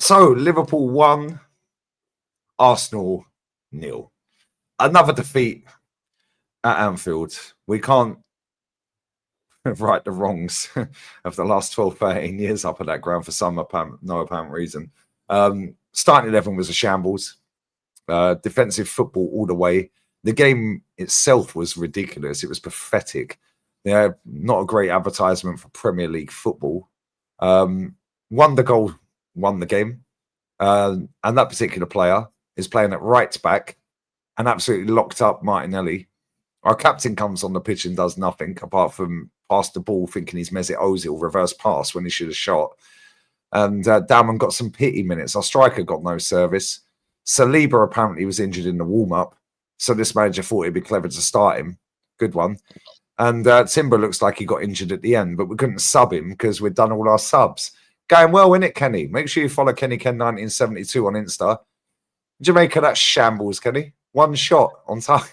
So Liverpool 1, Arsenal 0. Another defeat at Anfield. We can't right the wrongs of the last 12, 13 years up at that ground for no apparent reason. Starting 11 was a shambles. Defensive football all the way. The game itself was ridiculous. It was pathetic. Yeah, not a great advertisement for Premier League football. Won the goal, won the game. And that particular player is playing at right back and absolutely locked up Martinelli. Our captain comes on the pitch and does nothing apart from pass the ball thinking he's Mesut Ozil, reverse pass when he should have shot. And Dalman got some pity minutes. Our striker got no service. Saliba apparently was injured in the warm-up. So this manager thought it'd be clever to start him. Good one. And Timber looks like he got injured at the end, but we couldn't sub him because we'd done all our subs. Going well, innit, Kenny? Make sure you follow Kenny Ken 1972 on Insta. Jamaica, that's shambles, Kenny. One shot on time.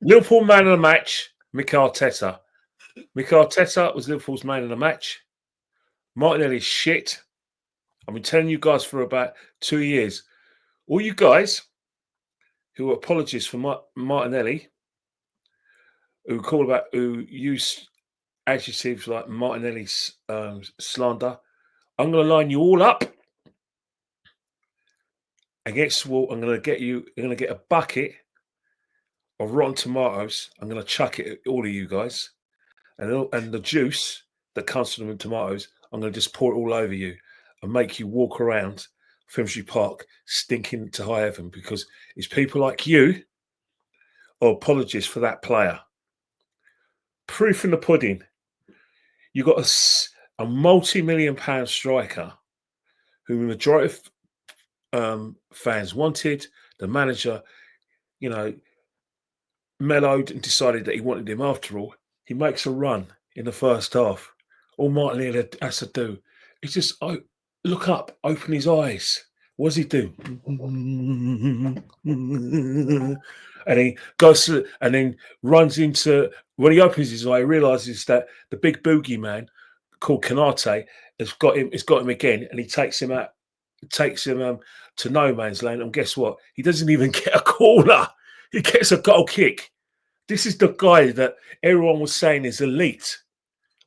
Liverpool man of the match, Mikel Arteta. Mikel Arteta was Liverpool's man of the match. Martinelli's shit. I've been telling you guys for about 2 years. All you guys who are apologists for Martinelli, who use adjectives like Martinelli's slander, I'm going to line you all up against the wall. I'm going to get a bucket of rotten tomatoes. I'm going to chuck it at all of you guys. And the juice that comes from the tomatoes, I'm going to just pour it all over you and make you walk around Finsbury Park stinking to high heaven because it's people like you or apologists for that player. Proof in the pudding. You got a multi-million-pound striker who the majority of fans wanted. The manager, mellowed and decided that he wanted him after all. He makes a run in the first half. All Martinelli has to do is just look up, open his eyes. What does he do? And he goes to, and then runs into, when he opens his eye, he realizes that the big boogie man called Kanate has got him again, and he takes him out, to no man's land. And guess what? He doesn't even get a corner. He gets a goal kick. This is the guy that everyone was saying is elite.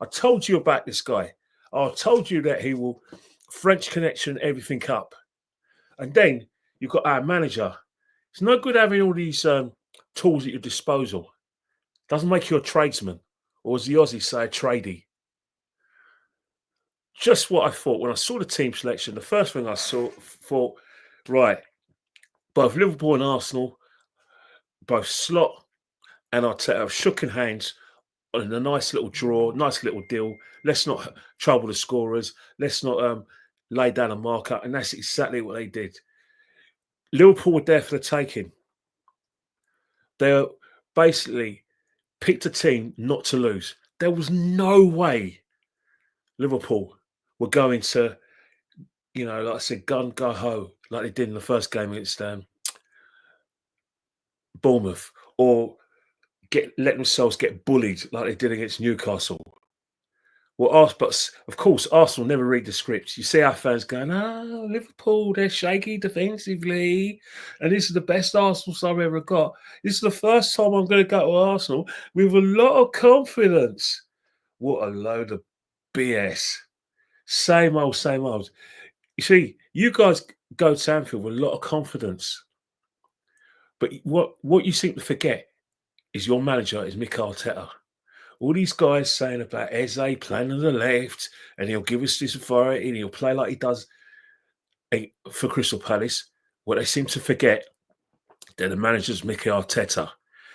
I told you about this guy. I told you that he will French connection everything up. And then you've got our manager. It's no good having all these tools at your disposal. Doesn't make you a tradesman, or as the Aussies say, a tradie. Just what I thought when I saw the team selection. The first thing I thought, right, both Liverpool and Arsenal, both Slot and Arteta have shook hands on a nice little draw, nice little deal. Let's not trouble the scorers. Let's not lay down a marker. And that's exactly what they did. Liverpool were there for the taking. They basically picked a team not to lose. There was no way Liverpool were going to, like I said, gun go ho, like they did in the first game against Bournemouth, or let themselves get bullied like they did against Newcastle. Well, but of course, Arsenal never read the scripts. You see our fans going, Liverpool, they're shaky defensively, and this is the best Arsenal I've ever got. This is the first time I'm going to go to Arsenal with a lot of confidence. What a load of BS. Same old, same old. You see, you guys go to Anfield with a lot of confidence. But what you seem to forget is your manager is Mikel Arteta. All these guys saying about Eze playing on the left and he'll give us this authority and he'll play like he does for Crystal Palace. What they seem to forget, that the manager's Mikel Arteta.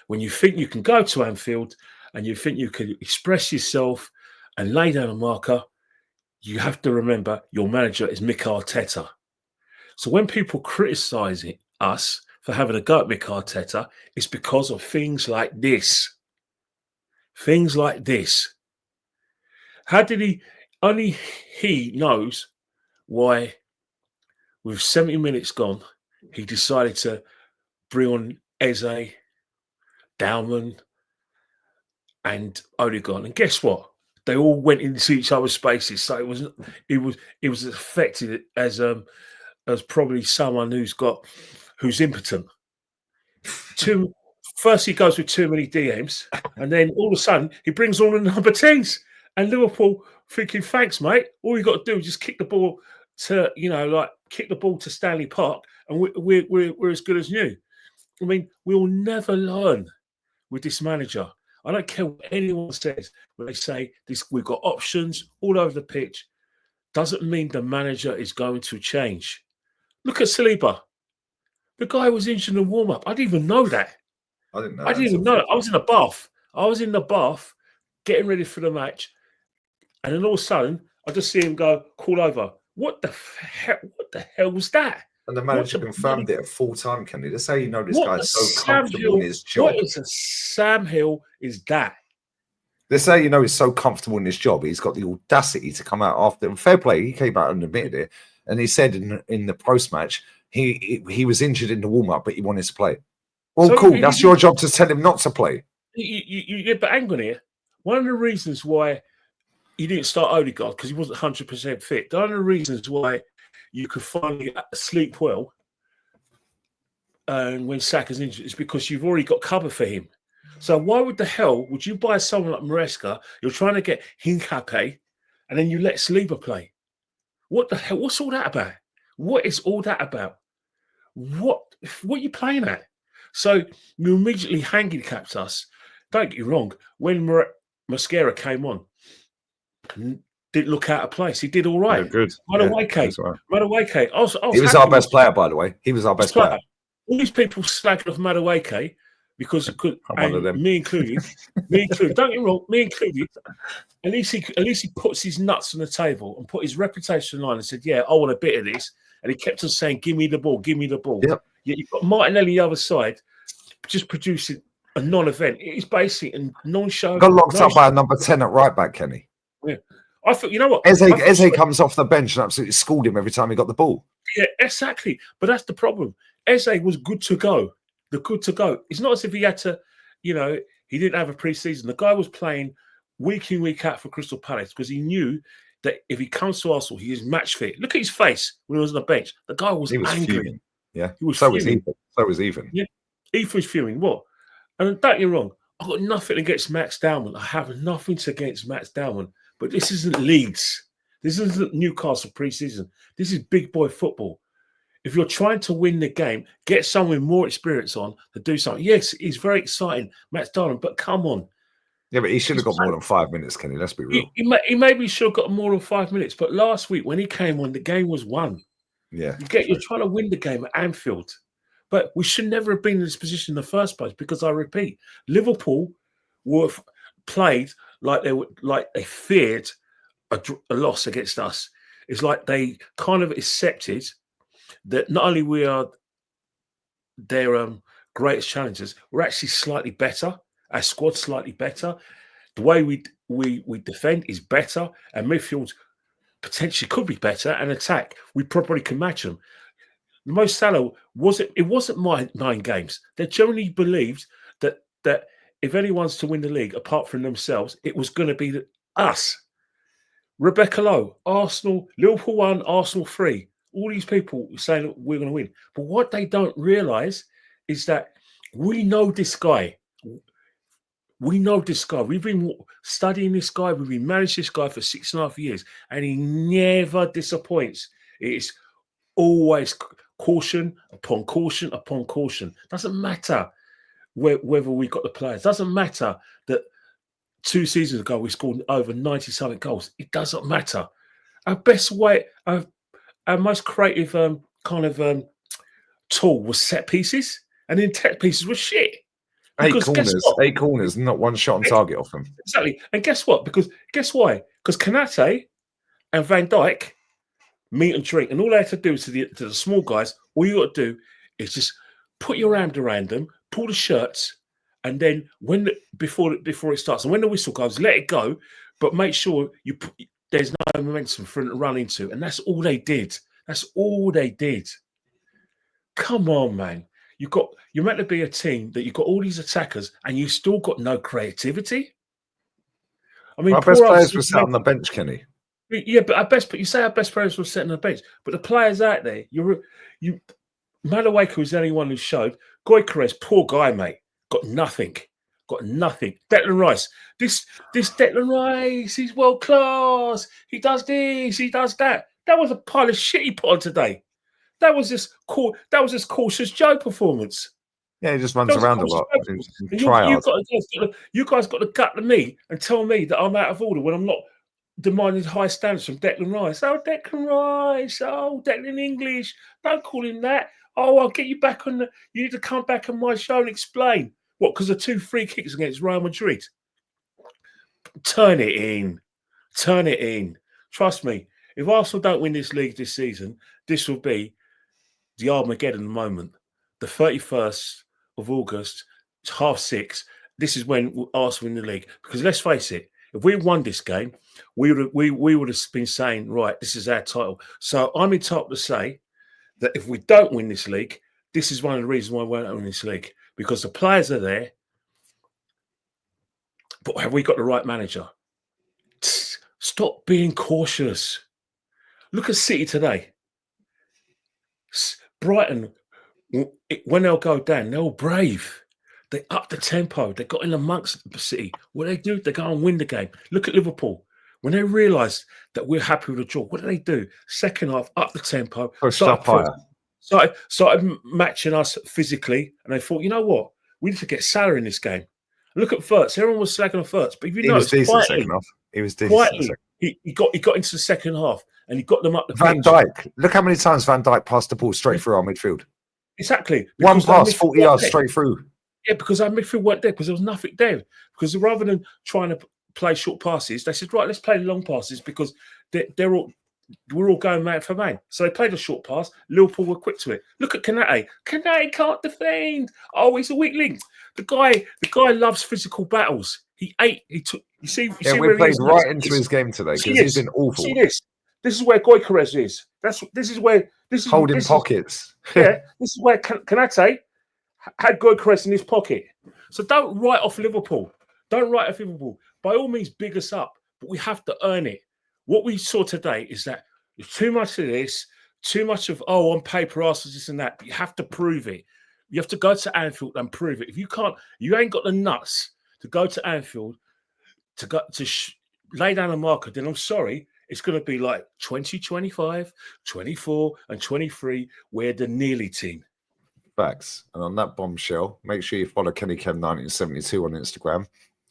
When you think you can go to Anfield and you think you can express yourself and lay down a marker, you have to remember your manager is Mikel Arteta. So when people criticise us for having a go at Mikel Arteta, it's because of things like this. Things like this. How did he? Only he knows why, with 70 minutes gone, he decided to bring on Eze, Dalman, and Odegaard. And guess what? They all went into each other's spaces. So it was affected as as probably someone who's impotent. First he goes with too many DMs, and then all of a sudden he brings on the number 10s. And Liverpool thinking, thanks, mate. All you got to do is just kick the ball to, kick the ball to Stanley Park, and we're as good as new. I mean, we'll never learn with this manager. I don't care what anyone says when they say this. We've got options all over the pitch. Doesn't mean the manager is going to change. Look at Saliba. The guy was injured in the warm-up. I didn't even know that. I didn't know. I didn't even know it. I was in the bath. I was in the bath getting ready for the match. And then all of a sudden, I just see him go, call over. What the hell was that? And the manager confirmed it at full time, Kenny. That's how you know this guy's so comfortable in his job. What is a Sam Hill is that? That's how you know he's so comfortable in his job. He's got the audacity to come out after. And fair play, he came out and admitted it. And he said in the post-match, he was injured in the warm-up, but he wanted to play. Well, so cool. That's your job to tell him not to play. But hang on here. One of the reasons why he didn't start Odegaard, because he wasn't 100% fit. One of the reasons why you could finally sleep well when Saka's injured is because you've already got cover for him. So why would the hell would you buy someone like Maresca? You're trying to get Hincapié, and then you let Saliba play. What the hell? What's all that about? What is all that about? What are you playing at? So you immediately handicapped us. Don't get you wrong. When Mosquera came on, didn't look out of place. He did all right. Yeah, good. Madueke. He was our best player, by the way. He was our best player. All these people slagging off Madueke because me included. Don't get me wrong, me included. At least he puts his nuts on the table and put his reputation on the line and said, "Yeah, I want a bit of this." And he kept on saying, "Give me the ball, give me the ball." Yep. Yet you've got Martinelli the other side, just producing a non-event. It is basic and non-show. Got locked up by a number 10 at right back, Kenny. Yeah. I thought, you know what? Eze comes off the bench and absolutely schooled him every time he got the ball. Yeah, exactly. But that's the problem. Eze was good to go. It's not as if he had to, he didn't have a pre-season. The guy was playing week in, week out for Crystal Palace because he knew that if he comes to Arsenal, he is match fit. Look at his face when he was on the bench. The guy was angry. Fuming. Yeah, he was. So was Ethan. Yeah, Ethan was fuming. What? And don't get me wrong, I've got nothing against Max Dowman. I have nothing against Max Dowman. But this isn't Leeds. This isn't Newcastle pre-season. This is big boy football. If you're trying to win the game, get someone with more experience on to do something. Yes, he's very exciting, Max Dowman, but come on. Yeah, but he should have got more than 5 minutes, Kenny. Let's be real. He maybe should have got more than 5 minutes. But last week when he came on, the game was won. Yeah. You're trying to win the game at Anfield. But we should never have been in this position in the first place because I repeat, Liverpool were played like they feared a loss against us. It's like they kind of accepted that not only we are their greatest challengers, we're actually slightly better. Our squad's slightly better. The way we defend is better, and midfield potentially could be better. And attack, we probably can match them. Mo Salah wasn't my 9 games. They generally believed that if anyone's to win the league apart from themselves, it was going to be us. Rebecca Lowe, Arsenal, Liverpool 1, Arsenal 3. All these people saying that we're going to win. But what they don't realise is that we know this guy. We know this guy. We've been studying this guy. We've been managing this guy for 6.5 years. And he never disappoints. It's always caution upon caution upon caution. Doesn't matter whether we got the players. Doesn't matter that 2 seasons ago we scored over 90-something goals. It doesn't matter. Our best way, our most creative tool was set pieces, and then set pieces were shit. 8 corners, not one shot on target off them. Exactly. And guess what? Guess why? Because Kanate and Van Dijk meet and drink, and all they have to do is to the small guys, all you got to do is just put your hand around them, pull the shirts, and then before it starts, and when the whistle goes, let it go, but make sure there's no momentum for them to run into, and that's all they did. That's all they did. Come on, man. You're meant to be a team that you've got all these attackers, and you still got no creativity. I mean, our best players were sat on the bench, Kenny. Yeah, but you say our best players were sitting on the bench, but the players out there, you Madueke was the only one who showed. Gyökeres, poor guy, mate, got nothing. Got nothing. Declan Rice. This Declan Rice, he's world class. He does this, he does that. That was a pile of shit he put on today. That was just cool. That was just cautious Joe performance. Yeah, he just runs around a lot. And You guys got to gut to me and tell me that I'm out of order when I'm not demanding high standards from Declan Rice. Oh, Declan Rice. Oh, Declan English. Don't call him that. Oh, I'll get you back on the. You need to come back on my show and explain. What? Because of 2 free kicks against Real Madrid. Turn it in. Turn it in. Trust me. If Arsenal don't win this league this season, this will be the Armageddon moment. The 31st of August, it's 6:30. This is when Arsenal win the league. Because let's face it, if we won this game, we would have been saying, right, this is our title. So I'm entitled to say that if we don't win this league, this is one of the reasons why we won't win this league. Because the players are there, but have we got the right manager? Stop being cautious. Look at City today. Brighton, when they'll go down, they're all brave. They up the tempo. They got in amongst the City. What they do, they go and win the game. Look at Liverpool. When they realised that we're happy with the draw, what do they do? Second half, up the tempo. Started matching us physically. And they thought, you know what? We need to get Salah in this game. Look at Wirtz. Everyone was slagging off Wirtz. But if you know, was decent second half. He was decent. He got into the second half and he got them up the Van Dijk. Look how many times Van Dijk passed the ball straight through our midfield. Exactly. One pass, 40 yards straight through. Yeah, because our midfield weren't there because there was nothing there. Because rather than trying to play short passes, they said, right, let's play long passes because we're all going man for man. So they played a short pass. Liverpool were quick to it. Look at Kanate. Kanate can't defend. Oh, he's a weak link. The guy loves physical battles. He took. You see we played right into his game today because he's been awful. See this. This is where Gyökeres is. This is holding pockets. Yeah, this is where Kanate had Gyökeres in his pocket. So don't write off Liverpool. Don't write off Liverpool. By all means, big us up, but we have to earn it. What we saw today is that there's too much of this, too much of, on paper, Arsenal, this and that. But you have to prove it. You have to go to Anfield and prove it. If you can't, you ain't got the nuts to go to Anfield to lay down a marker, then I'm sorry, it's going to be like 2025, 24, and 23. We're the nearly team. Facts. And on that bombshell, make sure you follow Kenny Ken 1972 on Instagram.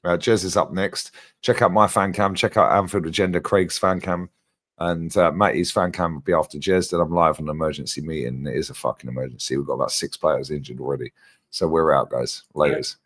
Jez is up next. Check out my fan cam. Check out Anfield Agenda, Craig's fan cam. And Matty's fan cam will be after Jez. Then I'm live on an emergency meeting. It is a fucking emergency. We've got about 6 players injured already. So we're out, guys. Laters.